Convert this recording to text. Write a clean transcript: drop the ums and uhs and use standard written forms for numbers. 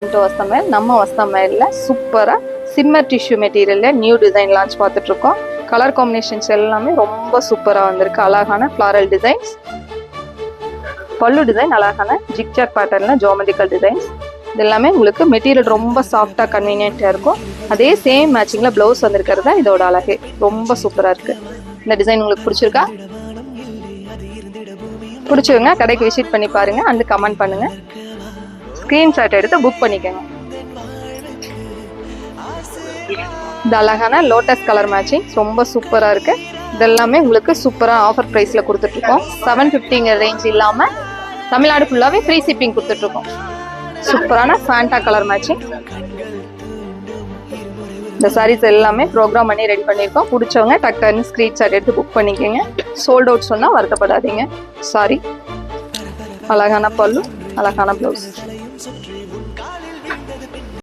வஸ்தமேல் நம்ம வஸ்தமேல்ல சூப்பரா சிம்மர் டிஷ்யூ மெட்டீரியல்ல நியூ டிசைன் லான்ச் பார்த்துட்டு இருக்கோம். கலர் காம்பினேஷன்ஸ் எல்லாமே ரொம்ப சூப்பரா வந்திருக்கு. அழகான ஃப்ளாரல் டிசைன்ஸ், பல்லு டிசைன் அழகான ஜிக்ஜாக் பேட்டர்ன்ல ஜியோமெட்ரிக்கல் டிசைன்ஸ். இது எல்லாமே உங்களுக்கு மெட்டீரியல் ரொம்ப சாஃப்டா கன்வீனியன்ட்டா இருக்கும். அதே சேம் மேட்சிங்ல பிளவுஸ் வந்திருக்கிறது தான் இதோட அழகு. ரொம்ப சூப்பரா இருக்கு. இந்த டிசைன் உங்களுக்கு பிடிச்சிருக்கா? பிடிச்சவங்க கடைக்கு விசிட் பண்ணி பாருங்க, அந்த கமெண்ட் பண்ணுங்க, ஸ்கிரீன்ஷாட் எடுத்து புக் பண்ணிக்கோங்க. இந்த அழகான லோட்டஸ் கலர் மேட்சிங் ரொம்ப சூப்பரா இருக்கு. இதெல்லாமே உங்களுக்கு சூப்பரா ஆஃபர் பிரைஸ்ல கொடுத்துட்டு இருக்கோம். 750 ரேஞ்ச் இல்லாம தமிழ்நாடு ஃபுல்லாவே ஃப்ரீ ஷிப்பிங் கொடுத்துட்டு இருக்கோம். சூப்பரான ஃபேண்டா கலர் மேட்சிங். இந்த சாரீஸ் எல்லாமே ப்ரோக்ராம் பண்ணி ரெடி பண்ணியிருக்கோம். பிடிச்சவங்க டக்குன்னு ஸ்கிரீன்ஷாட் எடுத்து புக் பண்ணிக்கோங்க. சோல்ட் அவுட் சொன்னா வருத்தப்படாதீங்க. சாரி. அழகான பல்லு, அழகான பிளவுஸ்.